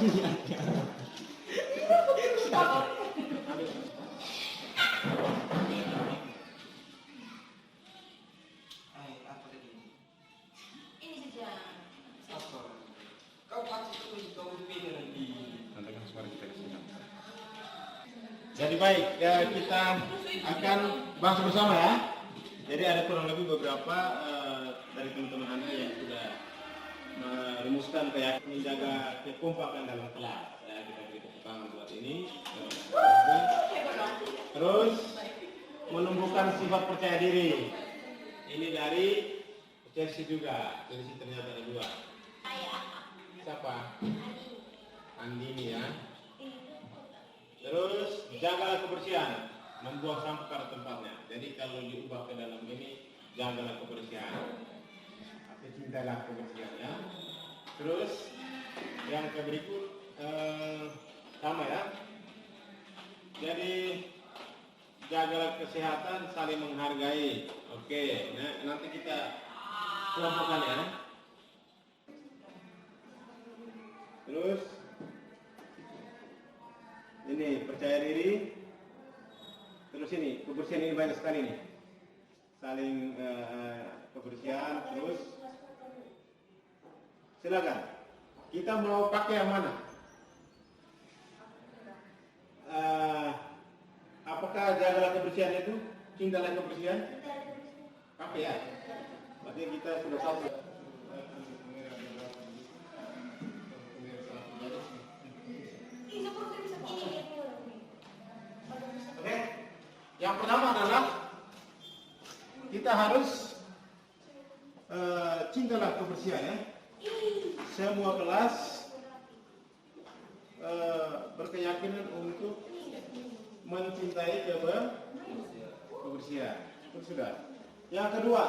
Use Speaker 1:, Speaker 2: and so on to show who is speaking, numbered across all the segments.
Speaker 1: Jadi baik, ya, kita akan bahas bersama ya. Jadi ada kurang lebih beberapa dari teman-teman Anda yang sudah merumuskan keyakinan menjaga kekompakan dalam kelas. Ya, kita beri tepuk tangan buat ini. Terus menumbuhkan sifat percaya diri. Ini dari Chelsea juga. Chelsea ternyata ada dua. Siapa? Andini ya. Terus jagalah kebersihan, membuang sampah pada tempatnya. Jadi kalau diubah ke dalam ini, jagalah kebersihan. Tapi cintailah kebersihan ya. Terus yang ke berikut sama ya. Jadi jagalah kesehatan, saling menghargai. Oke, nah, nanti kita kelompokkan ya. Terus ini percaya diri. Terus ini kebersihan, ini banyak sekali nih. Saling kebersihan. Terus silakan. Kita mau pakai yang mana? Apakah jagalah kebersihan itu? Cintalah kebersihan? Pakai ya. Berarti kita sudah satu. Oke, yang pertama adalah kita harus cintalah kebersihan ya. Semua kelas berkeyakinan untuk mencintai kebersihan. Itu sudah. Yang kedua,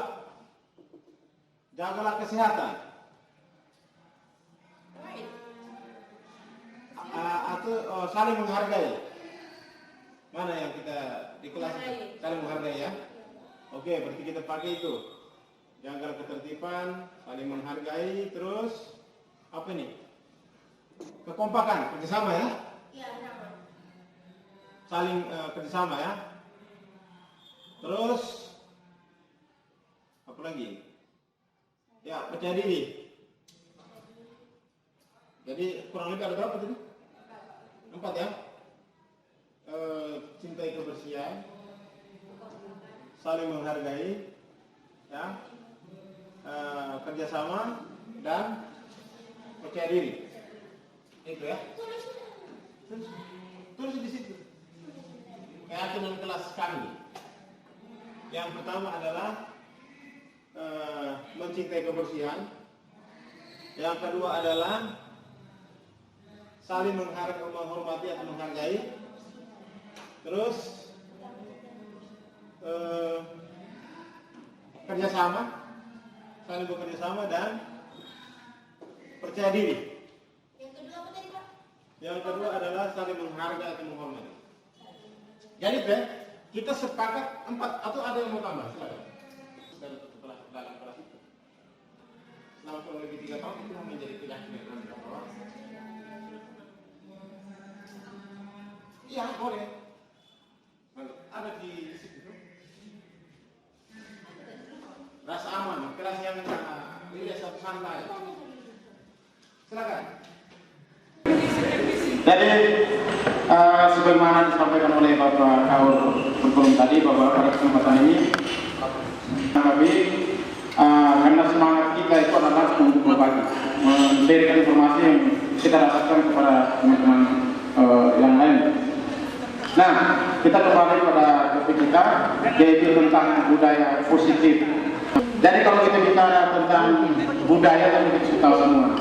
Speaker 1: jagalah kesehatan. Atau saling menghargai. Mana yang kita di kelas saling menghargai ya? Oke, berarti kita pakai itu. Jaga ketertiban, saling menghargai, terus apa nih? Kekompakan, kerjasama ya? Iya, saling kerjasama ya. Terus apa lagi? Ya, percaya diri. Jadi kurang lebih ada berapa tadi? 4 ya. Cintai kebersihan, saling menghargai, ya, kerjasama dan percaya diri. Itu ya. Tulis di situ. Keyakinan kelas kami. Yang pertama adalah mencintai kebersihan. Yang kedua adalah saling menghormati atau menghargai. Terus kerjasama, saling bekerja sama dan percaya diri.
Speaker 2: Yang kedua apa tadi Pak?
Speaker 1: Yang kedua adalah saling menghargai atau menghormati. Jadi kita sepakat 4 atau ada yang mau tambah? Silakan. Dalam kelas itu. Selama kurang lebih 3 tahun itu menjadi keyakinan Anda bahwa iya boleh. Ada di situ. Rasa aman, kelas yang ini satu santai. Silakan. Jadi sebagaimana disampaikan oleh Bapak Kaur Berkolom tadi, bahwa pada kesempatan ini kami karena semangat kita itu adalah untuk berbagi, memberikan informasi yang kita dapatkan kepada teman-teman yang lain. Nah, kita kembali pada topik kita, yaitu tentang budaya positif. Jadi kalau kita bicara tentang budaya, kan kita sudah tahu semua.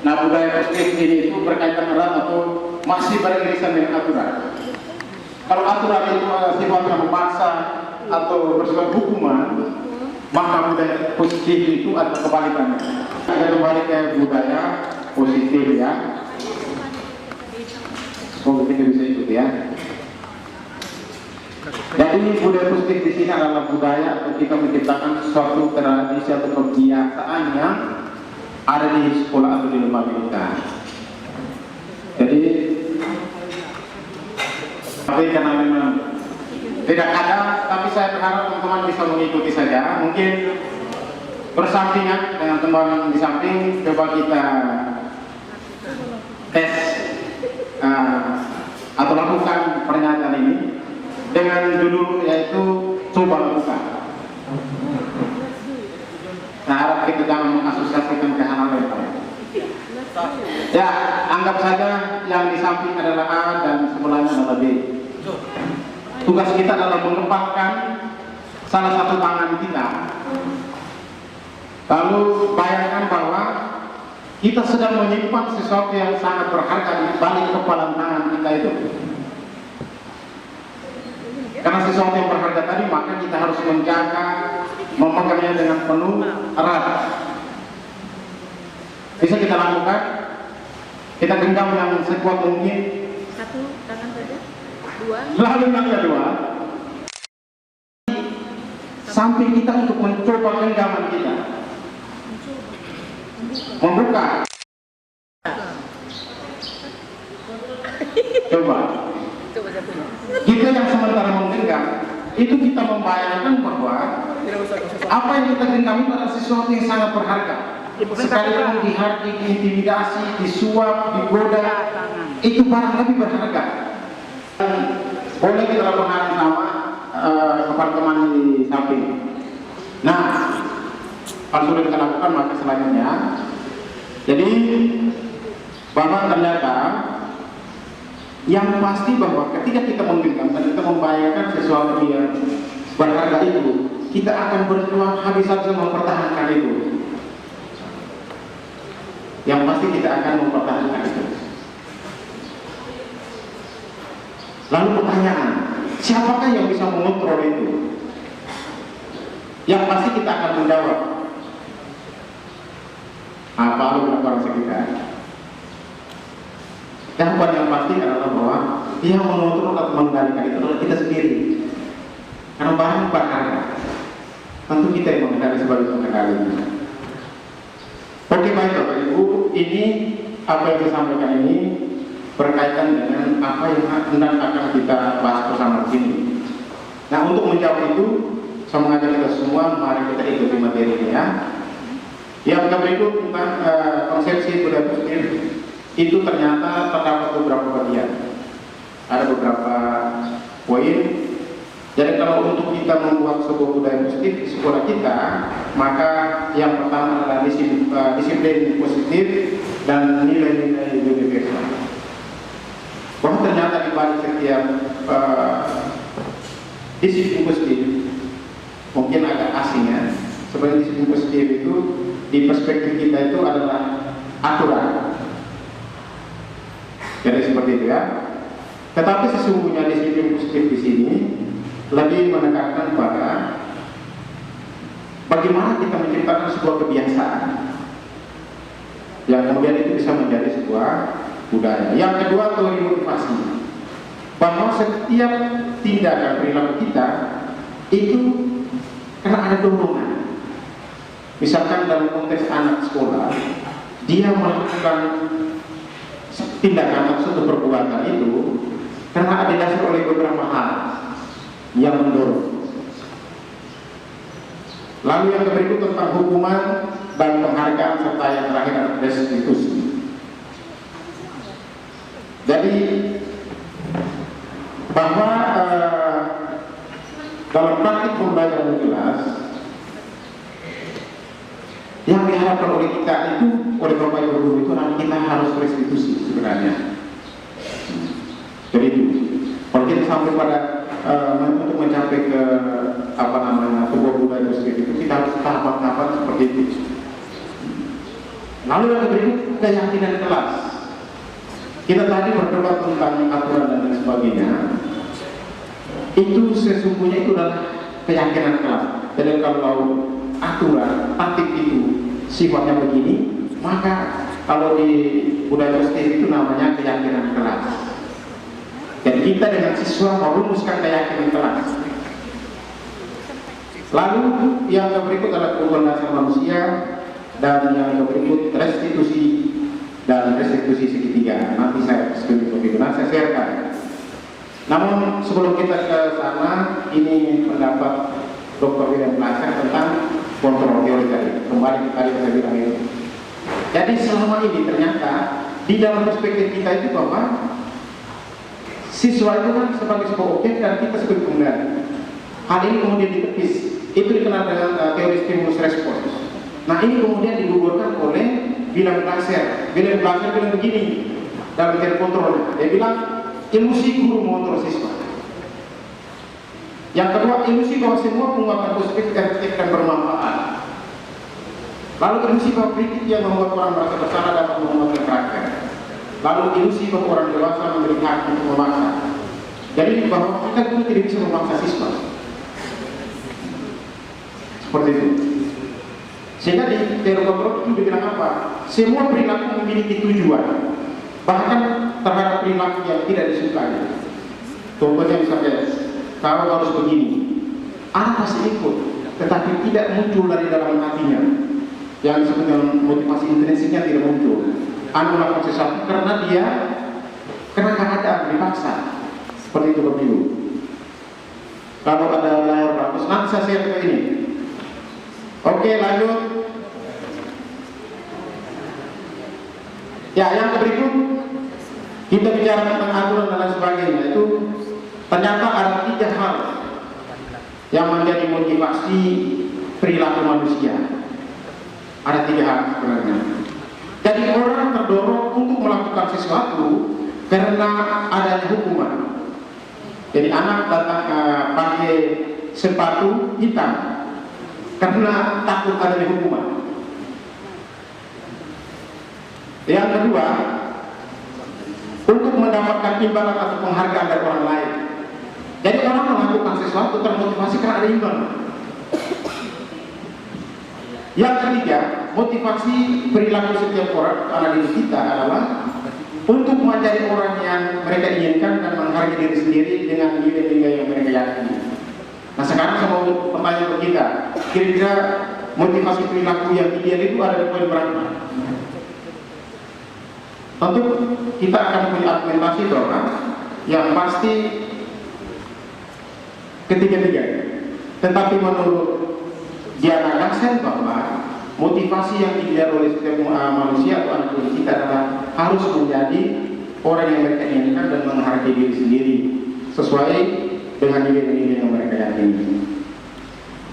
Speaker 1: Nah, budaya positif ini itu berkaitan erat atau masih beririsan dengan aturan. Kalau aturan itu sifatnya memaksa atau bersifat hukuman, maka budaya positif itu adalah kebalikannya. Kita kembali ke budaya positif ya. Semoga kita bisa ikut ya. Jadi budaya positif di sini adalah budaya ketika menciptakan suatu tradisi atau kebiasaan yang ada di sekolah atau di lembaga kita. Tapi karena memang tidak ada, tapi saya berharap teman-teman bisa mengikuti saja. Mungkin bersampingan dengan teman di samping, coba kita tes atau lakukan pernyataan ini dengan judul yaitu coba lakukan. Nah, harap kita jangan mengasosiasikan ke hal lain. Ya, anggap saja yang di samping adalah A dan sebelahnya adalah B. Tugas kita adalah mengembangkan salah satu tangan kita. Lalu bayangkan bahwa kita sedang menyimpan sesuatu yang sangat berharga di balik kepalan tangan kita itu. Karena sesuatu yang berharga tadi, maka kita harus menjaga, memegangnya dengan penuh erat. Bisa kita lakukan, kita genggam yang sekuat mungkin.
Speaker 2: Satu tangan saja, dua.
Speaker 1: Lalu yang kedua, samping kita untuk mencoba genggaman kita, membuka. Coba. Kita yang sementara menggenggam, itu kita membayangkan bahwa apa yang kita genggam itu adalah sesuatu yang sangat berharga. Sekalipun dihardik, diintimidasi, disuap, digoda, itu barang lebih berharga. Boleh kita lakukan sama kepada teman di samping. Nah, kalau sudah kita lakukan maka selanjutnya, jadi bahwa ternyata yang pasti bahwa ketika kita menggenggam dan kita membayangkan sesuatu yang berharga itu, kita akan berjuang habis-habisan mempertahankan itu. Yang pasti kita akan mempertahankan itu. Lalu pertanyaan, siapakah yang bisa mengontrol itu? Yang pasti kita akan menjawab. Apa orang sekitar? Jawaban yang pasti adalah bahwa yang mengontrol atau mengendalikan itu adalah kita sendiri. Karena barang berharga, tentu kita yang mengendali sebagai pengendalinya. Oke, baik Bapak Ibu, ini apa yang saya sampaikan ini berkaitan dengan apa yang hendak akan kita bahas bersama di sini. Nah, untuk menjawab itu, saya mengajak kita semua, mari kita ikuti materinya ya. Yang berikut tentang konsepsi budaya positif itu ternyata terdapat beberapa bagian. Ada beberapa poin. Jadi kalau untuk kita membuat sebuah budaya positif di sekolah kita, maka yang pertama adalah disiplin positif dan nilai-nilai universal. Bahwa ternyata di balik setiap disiplin positif mungkin agak asing ya. Sebenarnya disiplin positif itu di perspektif kita itu adalah aturan. Jadi seperti itu ya. Tetapi sesungguhnya disiplin positif di sini lebih menekankan pada bagaimana kita menciptakan sebuah kebiasaan yang kemudian itu bisa menjadi sebuah budaya. Yang kedua, teori motivasi, bahwa setiap tindakan perilaku kita itu karena ada dorongan. Misalkan dalam konteks anak sekolah, dia melakukan tindakan atau suatu perbuatan itu karena ada dasar oleh beberapa hal yang mendorong. Lalu yang berikut tentang hukuman dan penghargaan serta yang terakhir adalah restitusi. Jadi bahwa dalam praktik pembelajaran di kelas yang diharapkan oleh kita itu, oleh Bapak Ibu guru itu nanti kita harus restitusi sebenarnya. Jadi itu, kalau kita sampai pada untuk mencapai ke sebuah budaya positif itu kita harus tahapan-tahapan seperti itu. Lalu yang berikut keyakinan kelas. Kita tadi berdebat tentang aturan dan lain sebagainya. Itu sesungguhnya itu adalah keyakinan kelas. Jadi kalau aturan, taktik itu sifatnya begini, maka kalau di budaya positif itu namanya keyakinan kelas. Dan kita dengan siswa merumuskan keyakinan kelas. Lalu yang berikut adalah kebutuhan dasar manusia dan yang berikut restitusi dan restitusi segitiga. Nanti saya saya sharekan. Namun sebelum kita ke sana, ini pendapat Dr. William Glaser tentang kontrol teori tadi. Kembali tadi saya bilang itu. Jadi selama ini ternyata di dalam perspektif kita itu bahwa siswa itu kan sebagai sebuah objek dan kita sebagai pengendali. Hal ini kemudian ditepis. Itu dikenal dengan teori stimulus respons. Nah ini kemudian digugurkan oleh William Glaser. William Glaser bilang begini dalam teori kontrolnya. Dia bilang ilusi guru mengontrol siswa. Yang kedua, ilusi bahwa semua penguatan positif efektif dan bermanfaat. Lalu ilusi bahwa kritik yang membuat orang merasa bersalah dapat menguatkan karakter. Lalu ilusi bahwa orang dewasa memberi hak untuk memaksa. Jadi bahwa kita itu tidak bisa memaksa siswa. Seperti itu. Sehingga di teori kontrol itu dibilang apa? Semua perilaku memiliki tujuan. Bahkan terhadap perilaku yang tidak disukai. Contohnya misalnya, kalau harus begini, anak pasti ikut, tetapi tidak muncul dari dalam hatinya. Yang disebut dengan motivasi intrinsiknya tidak muncul. Anak melakukan sesuatu karena dia kena keadaan dipaksa. Seperti itu begitu. Kalau ada layar bagus, nanti saya share ke ini. Oke, lanjut. Ya, yang berikut kita bicara tentang aturan dan lain sebagainya. Itu ternyata ada 3 hal yang menjadi motivasi perilaku manusia. Ada 3 hal sebenarnya. Jadi orang terdorong untuk melakukan sesuatu karena adanya hukuman. Jadi anak datang pakai sepatu hitam karena takut adanya hukuman. Yang kedua, untuk mendapatkan imbalan atau penghargaan dari orang lain. Jadi orang melakukan sesuatu termotivasi karena ada imbalan. Yang ketiga, motivasi perilaku setiap orang anak didik kita adalah untuk menjadi orang yang mereka inginkan dan menghargai diri sendiri dengan nilai-nilai yang mereka yakini. Nah sekarang saya mau pertanyaan ke kita, kira-kira motivasi perilaku yang ideal itu ada di poin berapa? Tentu kita akan punya argumentasi bahwa yang pasti ketiga-tiga. Tetapi menurut Diana Glaser bahwa motivasi yang ideal oleh setiap manusia atau anak didik kita adalah harus menjadi orang yang mereka inginkan dan menghargai diri sendiri sesuai dengan nilai-nilai yang mereka yakini.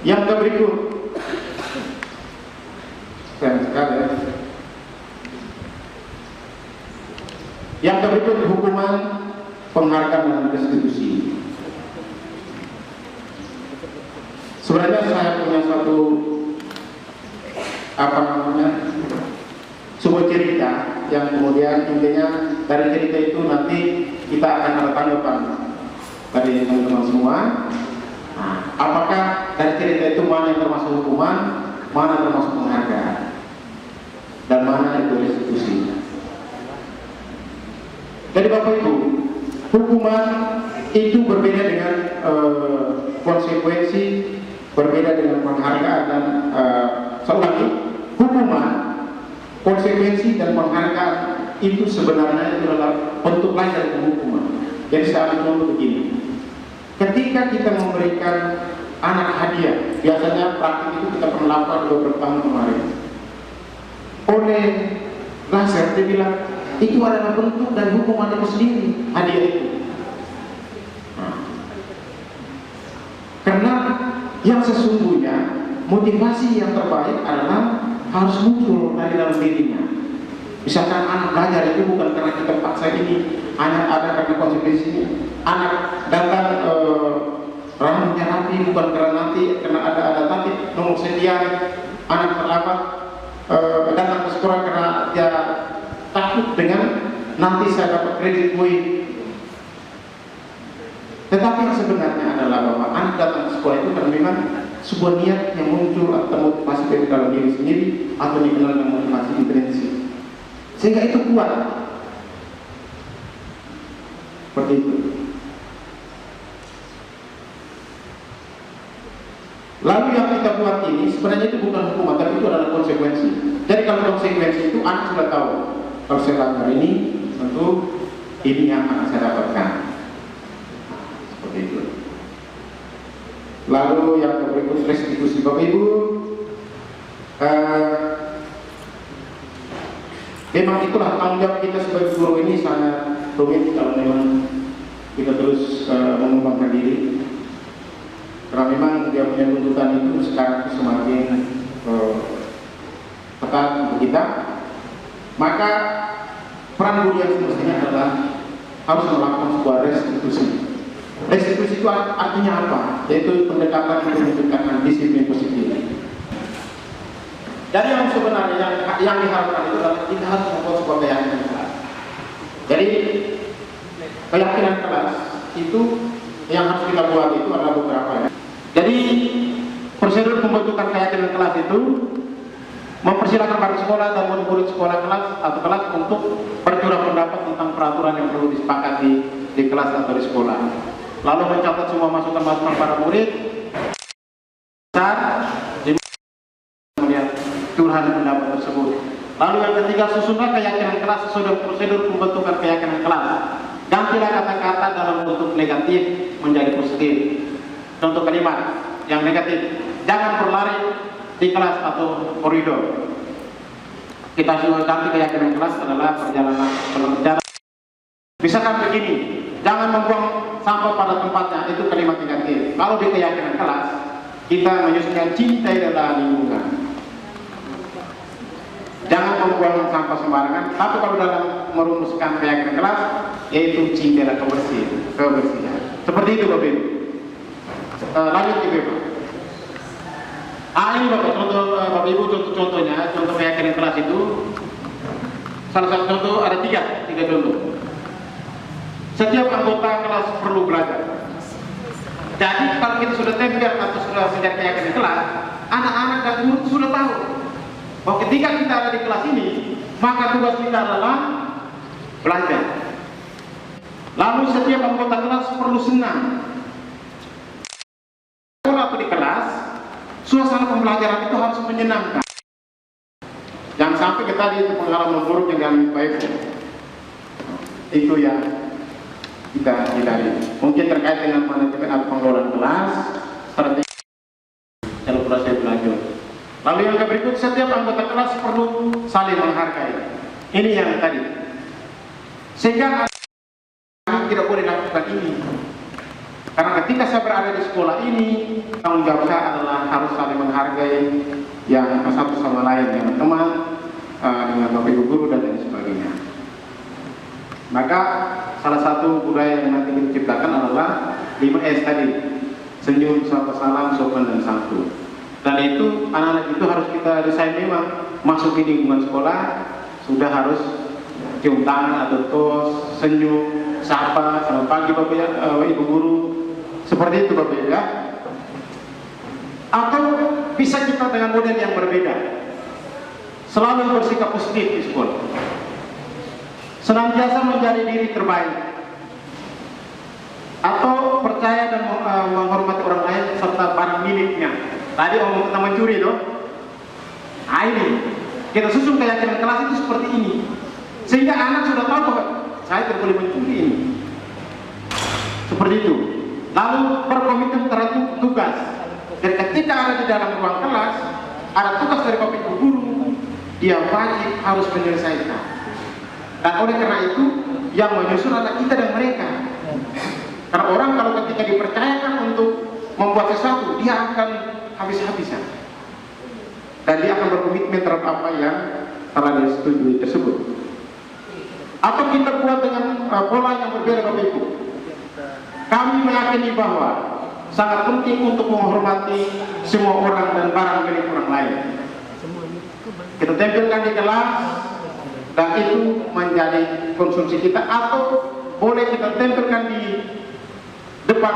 Speaker 1: Yang berikut, sayang sekali ya. Yang berikut hukuman, penghargaan dan restitusi. Sebenarnya saya punya suatu sebuah cerita yang kemudian intinya dari cerita itu nanti kita akan ada tanggapan dari teman-teman semua. Nah, apakah dari cerita itu mana yang termasuk hukuman, mana termasuk penghargaan, dan mana itu restitusi. Jadi Bapak Ibu, hukuman itu berbeda dengan konsekuensi, berbeda dengan penghargaan dan seulangi, hukuman, konsekuensi dan penghargaan itu sebenarnya itu adalah bentuk lain dari penghukuman. Jadi saya ambil contoh begini. Ketika kita memberikan anak hadiah, biasanya praktik itu kita pernah lakukan beberapa tahun kemarin. Oleh Glaser dia bilang itu adalah bentuk dari hukuman itu sendiri, hadiah itu. Karena yang sesungguhnya motivasi yang terbaik adalah harus muncul dari dalam dirinya. Misalkan anak belajar itu bukan karena kita paksa ini, anak ada karena konsekuensi ini. Anak datang rambutnya rapi bukan karena nanti karena ada tapi nomor sekian. Anak terlambat datang ke sekolah karena dia takut dengan nanti saya dapat kredit poin. Tetapi yang sebenarnya adalah bahwa anak datang ke sekolah itu karena memang sebuah niat yang muncul atau motivasi dari dalam diri sendiri atau dikenal dengan motivasi intrinsik, sehingga itu kuat. Seperti itu. Lalu yang kita buat ini sebenarnya itu bukan hukuman, tapi itu adalah konsekuensi. Jadi kalau konsekuensi itu anak sudah tahu kalau saya langgar ini, tentu ini yang akan saya dapatkan. Seperti itu. Lalu yang berikut restitusi Bapak Ibu. Memang itulah tanggung jawab kita sebagai guru ini sangat rumit kalau memang kita terus mengembangkan diri. Karena memang dia punya tuntutan itu sekarang semakin ketat untuk kita. Maka peran guru yang semestinya adalah harus melakukan sebuah restitusi. Restitusi itu artinya apa? Yaitu pendekatan untuk meningkatkan disiplin positif. Jadi yang sebenarnya yang diharapkan itu adalah kita harus membuat sebuah keyakinan kelas. Jadi keyakinan kelas itu yang harus kita buat itu adalah beberapa ya. Jadi prosedur pembentukan keyakinan kelas itu mempersilahkan para sekolah dan murid-murid sekolah kelas atau kelas untuk bercurah pendapat tentang peraturan yang perlu disepakati di kelas atau di sekolah. Lalu mencatat semua masukan-masukan para murid saat melihat curahan pendapat tersebut. Lalu yang ketiga, susunlah keyakinan kelas sesuai dengan prosedur pembentukan keyakinan kelas. Gantilah kata-kata dalam bentuk negatif menjadi positif. Contoh kalimat yang negatif, jangan berlari di kelas atau koridor. Kita sudah ganti keyakinan kelas adalah perjalanan. Misalkan begini, jangan membuang sampah pada tempatnya, itu kalimat negatif. Kalau di keyakinan kelas, kita menyusunkan cinta adalah lingkungan. Jangan membuang sampah sembarangan. Tapi kalau dalam merumuskan keyakinan kelas, yaitu cinta adalah kebersihan. Seperti itu Bapak Ibu. Lanjut Ibu. Ini Bapak, contoh Bapak Ibu, contohnya, contoh keyakinan kelas itu salah satu contoh ada tiga contoh. Setiap anggota kelas perlu belajar. Jadi kalau kita sudah tempel atau sudah menjadi keyakinan kelas, anak-anak dan murid sudah tahu bahwa ketika kita ada di kelas ini, maka tugas kita adalah belajar. Lalu setiap anggota kelas perlu senang. Atau di kelas, suasana pembelajaran itu harus menyenangkan. Jangan sampai kita di pengalaman buruk yang baik. Itu yang kita hindari. Mungkin terkait dengan manajemen atau pengelolaan kelas, strategi dalam proses belajar. Lalu yang berikut, setiap anggota kelas perlu saling menghargai. Ini yang tadi. Sehingga kami tidak boleh lakukan ini. Karena ketika saya berada di sekolah ini, tanggung jawab saya adalah harus saling menghargai yang satu sama lain, dengan teman, dengan Bapak Ibu guru dan lain sebagainya. Maka salah satu budaya yang nanti kita ciptakan adalah 5S tadi, senyum, sapa salam, sopan dan santun. Dan itu anak-anak itu harus kita desain memang masuk di lingkungan sekolah sudah harus cium tangan atau tos, senyum, sapa, selamat pagi Bapak Ibu guru, seperti itu Bapak Ibu ya. Atau bisa kita dengan model yang berbeda, selalu bersikap positif di sekolah. Senantiasa menjadi diri terbaik, atau percaya dan menghormati orang lain serta barang miliknya. Tadi omong tentang mencuri itu. Ini kita susun keyakinan kelas itu seperti ini, sehingga anak sudah tahu bahwa saya tidak boleh mencuri ini. Seperti itu. Lalu berkomitmen terhadap tugas. Dan ketika ada di dalam ruang kelas, ada tugas dari Bapak Ibu guru, dia wajib harus menyelesaikan. Dan oleh karena itu, yang menyusun adalah kita dan mereka. Karena orang kalau ketika dipercayakan untuk membuat sesuatu, dia akan habis-habisan. Dan dia akan berkomitmen terhadap apa yang telah disetujui tersebut. Atau kita buat dengan pola yang berbeda Bapak Ibu. Kami meyakini bahwa sangat penting untuk menghormati semua orang dan barang milik orang lain. Kita tempelkan di kelas, dan itu menjadi konsumsi kita, atau boleh kita tempelkan di depan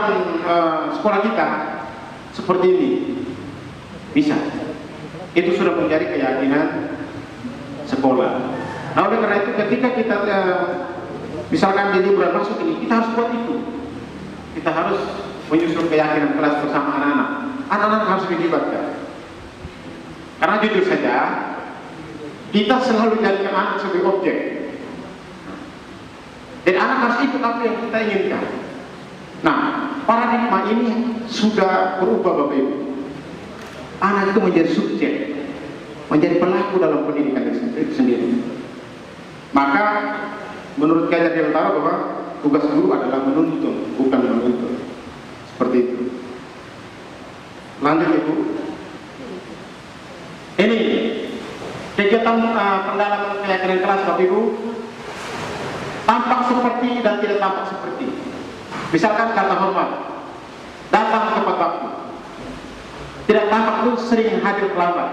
Speaker 1: sekolah kita seperti ini, bisa. Itu sudah menjadi keyakinan sekolah. Nah oleh karena itu ketika kita misalkan di bulan masuk ini, kita harus buat itu. Kita harus menyusun keyakinan kelas bersama anak-anak. Anak-anak harus dilibatkan. Karena jujur saja, kita selalu jadikan anak sebagai objek. Jadi anak harus ikut apa yang kita inginkan. Nah, paradigma ini sudah berubah Bapak Ibu. Anak itu menjadi subjek, menjadi pelaku dalam pendidikan itu sendiri. Maka menurut Kajar Dewantara bahwa tugas guru adalah menuntun, bukan menuntut. Seperti itu. Lanjut Ibu. Ini kegiatan pendalaman keyakinan kelas Bapak Ibu tampak seperti dan tidak tampak seperti. Misalkan kata hormat, datang tepat waktu. Tidak tampak itu sering hadir terlambat.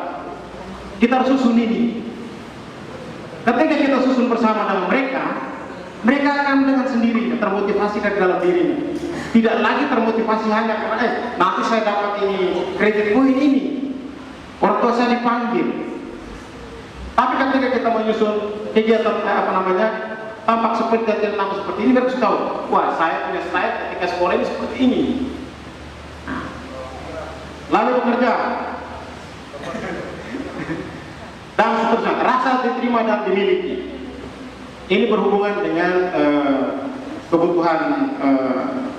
Speaker 1: Kita harus susun ini. Ketika kita susun bersama dengan mereka, mereka akan dengan sendiri termotivasi dari dalam dirinya. Tidak lagi termotivasi hanya karena nanti saya dapat ini kredit poin ini, orang tua saya dipanggil. Tapi ketika kita menyusun kegiatan tampak seperti dan tidak tampak seperti ini, mereka tahu, wah saya punya style ketika sekolah ini seperti ini. Lalu bekerja dan seterusnya, rasa diterima dan dimiliki. Ini berhubungan dengan kebutuhan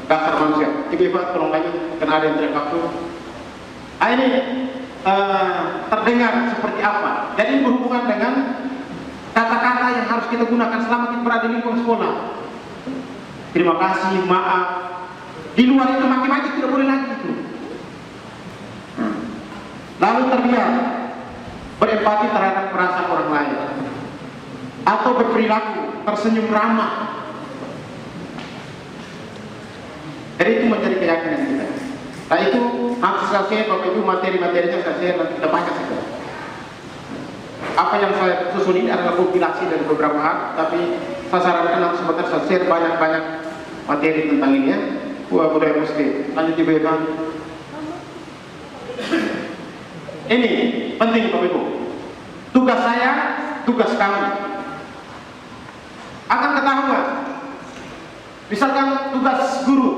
Speaker 1: dasar manusia. Ibu-ibu tolong lagi, karena ada yang tidak waktu. Ini terdengar seperti apa? Jadi berhubungan dengan kata-kata yang harus kita gunakan selama kita berada di lingkungan sekolah. Terima kasih, maaf. Di luar itu maki-maki tidak boleh lagi itu. Lalu terlihat berempati terhadap perasaan orang lain, atau berperilaku tersenyum ramah. Jadi itu menjadi keyakinan kita. Nah itu nanti saya Bapak Ibu materi-materinya saya nanti kita baca saja. Apa yang saya susun ini adalah kompilasi dari beberapa hal, tapi saya sarankan nanti sebentar saya share banyak-banyak materi tentang ini ya. Budaya Muslim. Lanjut Ibu Eva. Ini penting Bapak Ibu. Tugas saya, tugas kamu. Akan ketahuan. Misalkan tugas guru.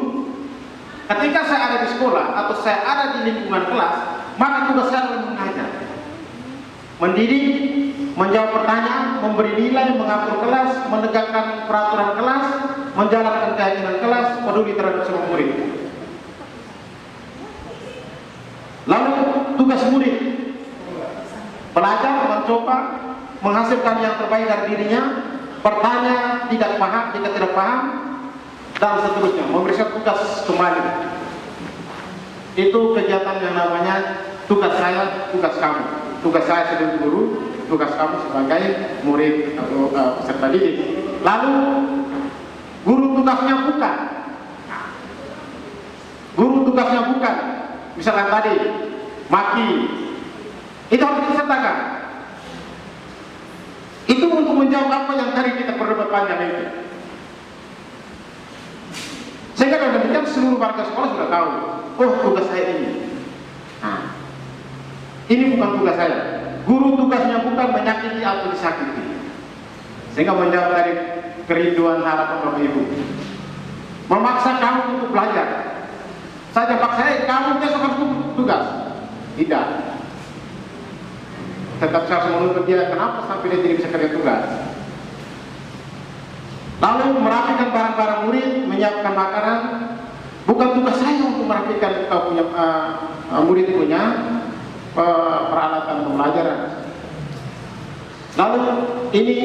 Speaker 1: Ketika saya ada di sekolah atau saya ada di lingkungan kelas, maka tugas saya adalah mengajar, mendidik, menjawab pertanyaan, memberi nilai, mengatur kelas, menegakkan peraturan kelas, menjalankan keyakinan kelas, peduli terhadap semua murid. Lalu tugas murid, belajar, mencoba, menghasilkan yang terbaik dari dirinya, bertanya, tidak paham, jika tidak paham, dan seterusnya, memberikan tugas kembali. Itu kegiatan yang namanya tugas saya, tugas kamu. Tugas saya sebagai guru, tugas kamu sebagai murid atau peserta didik. Lalu guru tugasnya bukan. Guru tugasnya bukan. Misalkan tadi maki, itu harus disertakan. Itu untuk menjawab apa yang tadi kita berdebat panjang itu. Sehingga dengan demikian seluruh warga sekolah sudah tahu, oh tugas saya ini. Nah, ini bukan tugas saya. Guru tugasnya bukan menyakiti atau disakiti. Sehingga menjawab dari kerinduan harapan Bapak Ibu. Memaksa kamu untuk belajar. Saya paksa, kamu besok harus tugas. Tidak. Tetap saya harus menuntut dia, kenapa sampai dia tidak bisa kerja tugas. Lalu merapikan barang-barang murid, menyiapkan makanan. Bukan tugas saya untuk merapikan murid punya peralatan pembelajaran. Lalu ini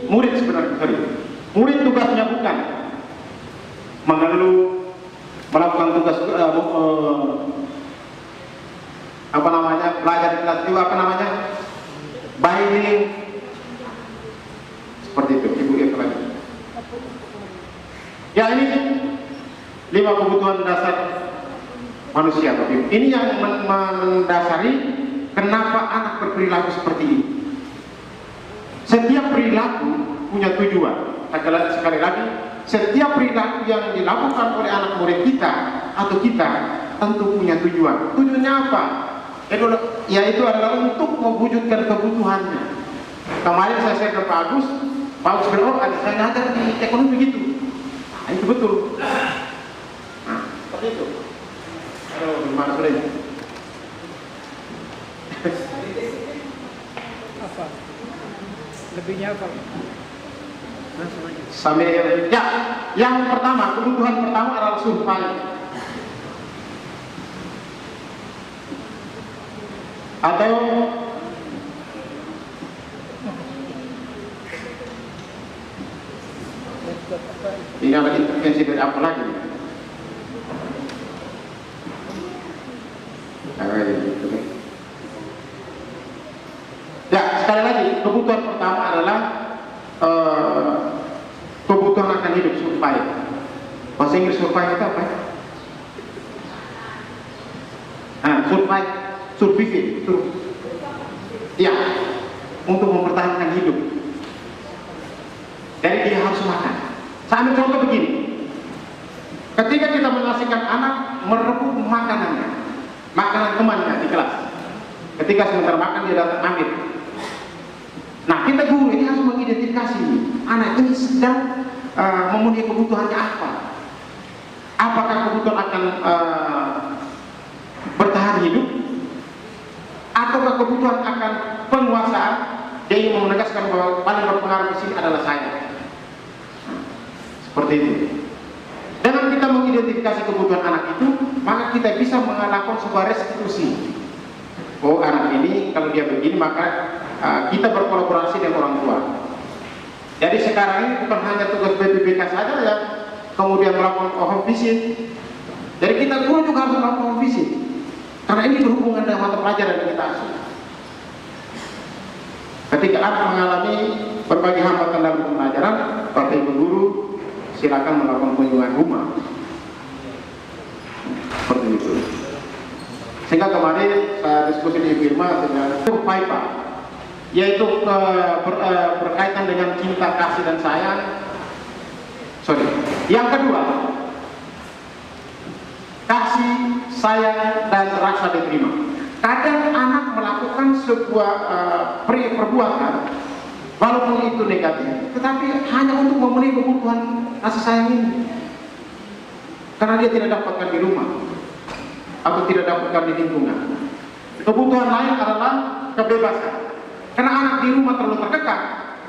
Speaker 1: murid sebenarnya, murid tugasnya bukan mengeluh, melakukan tugas belajar di kelas itu binding, seperti itu. Ibu Eva lagi. Ya ini 5 kebutuhan dasar manusia. Ini yang mendasari kenapa anak berperilaku seperti ini. Setiap perilaku punya tujuan. Sekali lagi, setiap perilaku yang dilakukan oleh anak murid kita atau kita tentu punya tujuan. Tujuannya apa? Yaitu adalah untuk mewujudkan kebutuhannya. Kemarin saya share ke Pak Agus bilang, ada saya ngajar di ekonomi begitu. Nah, itu betul. Nah, seperti itu. Aduh, gimana sudah ini?
Speaker 3: Apa? Lebihnya apa?
Speaker 1: Sambil ya, yang pertama, kebutuhan pertama adalah survival. Atau ini ada intervensi dari apa lagi? Ya, sekali lagi, kebutuhan pertama adalah kebutuhan akan hidup, survive. Bahasa Inggris survive itu apa? Survive, ya, untuk mempertahankan hidup. Jadi dia harus makan. Saya ambil contoh begini. Ketika kita mengasihkan anak merebut makanannya, makanan temannya di kelas. Ketika sebentar makan dia datang ambil. Nah, kita guru ini harus mengidentifikasi anak ini sedang memenuhi kebutuhannya apa. Apakah kebutuhan akan bertahan hidup, ataukah kebutuhan akan penguasaan? Dia ingin menegaskan bahwa paling berpengaruh di sini adalah saya. Seperti itu. Dengan kita mengidentifikasi kebutuhan anak itu, maka kita bisa melakukan sebuah restitusi. Oh, anak ini kalau dia begini, maka kita berkolaborasi dengan orang tua. Jadi sekarang ini bukan hanya tugas BPPK saja yang kemudian melakukan home visit. Jadi kita guru juga harus melakukan home visit. Karena ini berhubungan dengan mata pelajaran yang kita asuh. Ketika anak mengalami berbagai hambatan dalam pembelajaran, Bapak Ibu guru silakan melakukan kunjungan rumah. Seperti itu. Sehingga kemarin saya diskusi di Firma dengan FIPA, yaitu berkaitan dengan cinta, kasih dan sayang. Yang kedua, kasih, sayang dan rasa diterima. Kadang anak melakukan sebuah perbuatan, walaupun itu negatif, tetapi hanya untuk memenuhi kebutuhan kasih sayang ini, karena dia tidak dapatkan di rumah atau tidak dapatkan di lingkungan. Kebutuhan lain adalah kebebasan. Karena anak di rumah terlalu terkekang,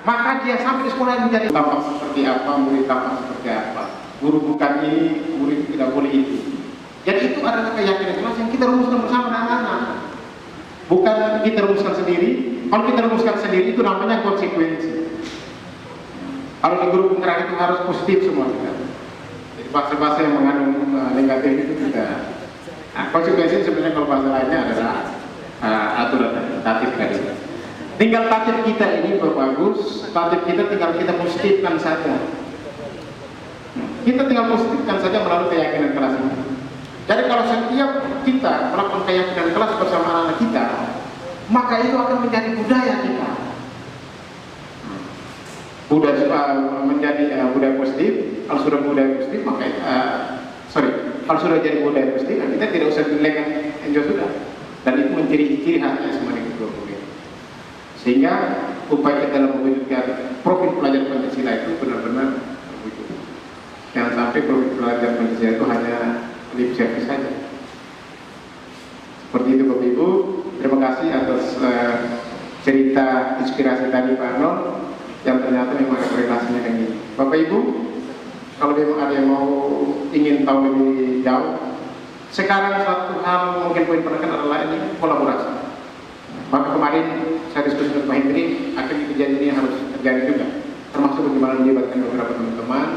Speaker 1: maka dia sampai di sekolah menjadi tampak seperti apa, murid tampak seperti apa. Guru bukan ini, murid tidak boleh itu. Jadi itu adalah keyakinan kelas yang kita rumuskan bersama dengan anak. Bukan kita rumuskan sendiri. Kalau kita rumuskan sendiri itu namanya konsekuensi. Kalau di guru penggerak itu harus positif semua kita. Jadi bahasa-bahasa yang mengandung negatif itu tidak. Nah, konsekuensi sebenarnya kalau bahasa lainnya adalah aturan tatib tadi. Tinggal tatib kita ini bagus, tatib kita tinggal kita positifkan saja. Kita tinggal positifkan saja melalui keyakinan kelas ini. Jadi kalau setiap kita melakukan keyakinan kelas bersama anak kita, maka itu akan menjadi budaya kita. Menjadi budaya positif. Kalau sudah budaya positif, maka kalau sudah jadi budaya positif, kita tidak usah dilengkan enjoy sudah. Dan itu menjadi ciri khasnya semua di kedua murid. Sehingga upaya kita dalam mewujudkan profil pelajar Pancasila itu benar-benar terwujud. Jangan sampai profil pelajar Pancasila itu hanya lip service saja. Seperti itu Bapak Ibu. Terima kasih atas cerita inspirasi tadi Pak Arnold yang ternyata memang ada korelasinya dengan ini. Bapak Ibu, kalau memang ada yang mau ingin tahu lebih jauh, sekarang satu hal mungkin poin penekan adalah ini kolaborasi. Maka kemarin saya diskusi dengan Pak Hendri, akhirnya kejadian ini harus terjadi juga, termasuk bagaimana melibatkan beberapa teman-teman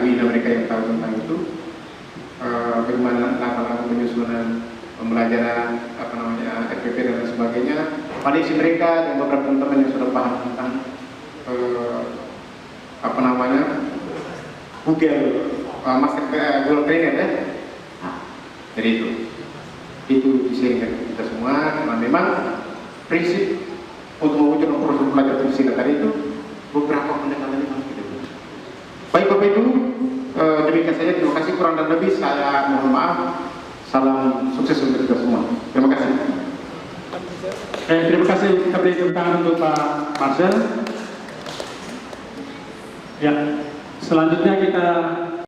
Speaker 1: ibu mereka yang tahu tentang itu, bagaimana langkah-langkah penyusunan pembelajaran FPP dan lain sebagainya. Pada isi mereka dan beberapa teman-teman yang sudah paham tentang Google Master Google Trainer ya. Jadi itu disediakan kita semua, karena memang prinsip untuk mewujudkan proses belajar Pancasila tadi itu beberapa pendekatan yang harus kita buat. Baik Bapak Ibu, demikian saja. Terima kasih, kurang dan lebih saya mohon maaf. Salam sukses untuk kita semua. Terima kasih.
Speaker 3: Terima kasih. Kita beri tepuk tangan untuk Pak Marcel. Ya, selanjutnya kita